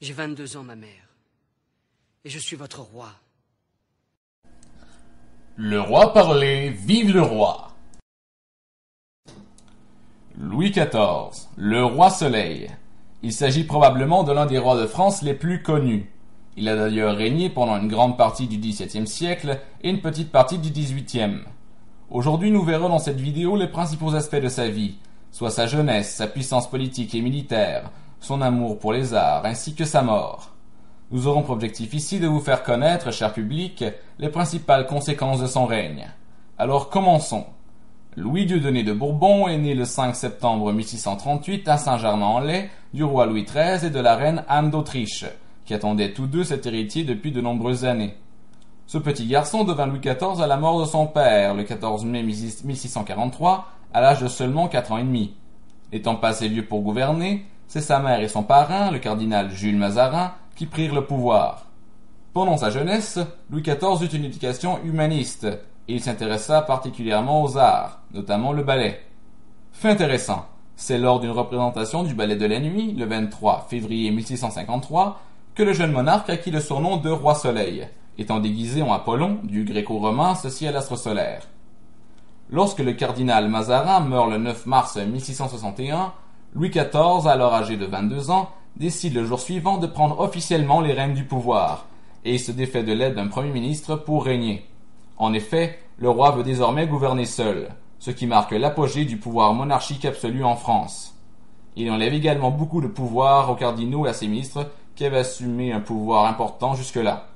J'ai 22 ans, ma mère. Et je suis votre roi. Le roi parlait, vive le roi! Louis XIV, le roi Soleil. Il s'agit probablement de l'un des rois de France les plus connus. Il a d'ailleurs régné pendant une grande partie du XVIIe siècle et une petite partie du XVIIIe. Aujourd'hui, nous verrons dans cette vidéo les principaux aspects de sa vie, soit sa jeunesse, sa puissance politique et militaire, son amour pour les arts, ainsi que sa mort. Nous aurons pour objectif ici de vous faire connaître, cher public, les principales conséquences de son règne. Alors commençons. Louis Dieudonné de Bourbon est né le 5 septembre 1638 à Saint-Germain-en-Laye du roi Louis XIII et de la reine Anne d'Autriche, qui attendaient tous deux cet héritier depuis de nombreuses années. Ce petit garçon devint Louis XIV à la mort de son père, le 14 mai 1643, à l'âge de seulement 4 ans et demi. Étant pas assez vieux pour gouverner, c'est sa mère et son parrain, le cardinal Jules Mazarin, qui prirent le pouvoir. Pendant sa jeunesse, Louis XIV eut une éducation humaniste, et il s'intéressa particulièrement aux arts, notamment le ballet. Fait intéressant, c'est lors d'une représentation du ballet de la nuit, le 23 février 1653, que le jeune monarque acquit le surnom de Roi Soleil, étant déguisé en Apollon, du gréco-romain associé à l'astre solaire. Lorsque le cardinal Mazarin meurt le 9 mars 1661, Louis XIV, alors âgé de 22 ans, décide le jour suivant de prendre officiellement les rênes du pouvoir, et il se défait de l'aide d'un premier ministre pour régner. En effet, le roi veut désormais gouverner seul, ce qui marque l'apogée du pouvoir monarchique absolu en France. Il enlève également beaucoup de pouvoir aux cardinaux et à ses ministres qui avaient assumé un pouvoir important jusque-là.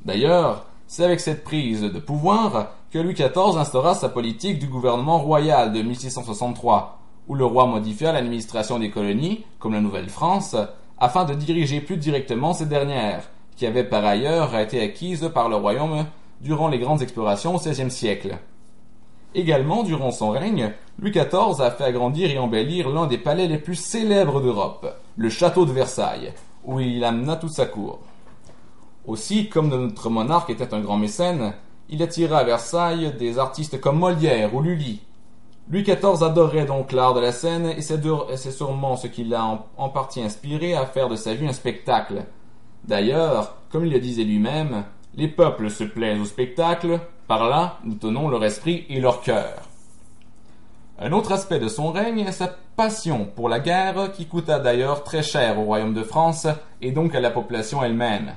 D'ailleurs, c'est avec cette prise de pouvoir que Louis XIV instaura sa politique du gouvernement royal de 1663, où le roi modifia l'administration des colonies, comme la Nouvelle-France, afin de diriger plus directement ces dernières, qui avaient par ailleurs été acquises par le royaume durant les grandes explorations au XVIe siècle. Également, durant son règne, Louis XIV a fait agrandir et embellir l'un des palais les plus célèbres d'Europe, le château de Versailles, où il amena toute sa cour. Aussi, comme notre monarque était un grand mécène, il attira à Versailles des artistes comme Molière ou Lully. Louis XIV adorait donc l'art de la scène et c'est sûrement ce qui l'a en partie inspiré à faire de sa vie un spectacle. D'ailleurs, comme il le disait lui-même, les peuples se plaisent au spectacle, par là, nous tenons leur esprit et leur cœur. Un autre aspect de son règne est sa passion pour la guerre qui coûta d'ailleurs très cher au royaume de France et donc à la population elle-même.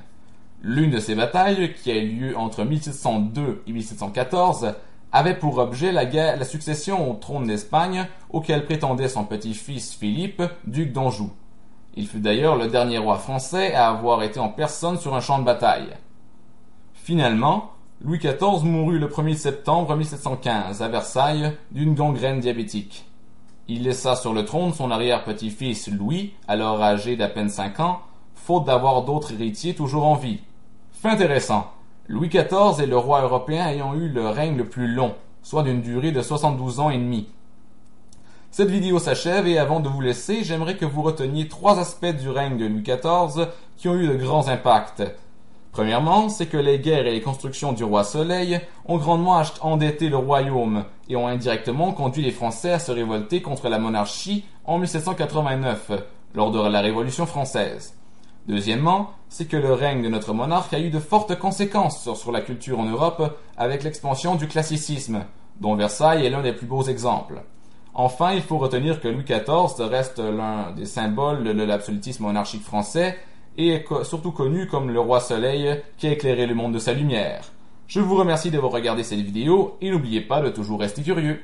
L'une de ces batailles, qui a eu lieu entre 1702 et 1714, avait pour objet la succession au trône d'Espagne auquel prétendait son petit-fils Philippe, duc d'Anjou. Il fut d'ailleurs le dernier roi français à avoir été en personne sur un champ de bataille. Finalement, Louis XIV mourut le 1er septembre 1715 à Versailles d'une gangrène diabétique. Il laissa sur le trône son arrière-petit-fils Louis, alors âgé d'à peine 5 ans, faute d'avoir d'autres héritiers toujours en vie. Fait intéressant, Louis XIV est le roi européen ayant eu le règne le plus long, soit d'une durée de 72 ans et demi. Cette vidéo s'achève et avant de vous laisser, j'aimerais que vous reteniez 3 aspects du règne de Louis XIV qui ont eu de grands impacts. Premièrement, c'est que les guerres et les constructions du roi Soleil ont grandement endetté le royaume et ont indirectement conduit les Français à se révolter contre la monarchie en 1789, lors de la Révolution française. Deuxièmement, c'est que le règne de notre monarque a eu de fortes conséquences sur la culture en Europe avec l'expansion du classicisme, dont Versailles est l'un des plus beaux exemples. Enfin, il faut retenir que Louis XIV reste l'un des symboles de l'absolutisme monarchique français et est surtout connu comme le roi Soleil qui a éclairé le monde de sa lumière. Je vous remercie d'avoir regardé cette vidéo et n'oubliez pas de toujours rester curieux.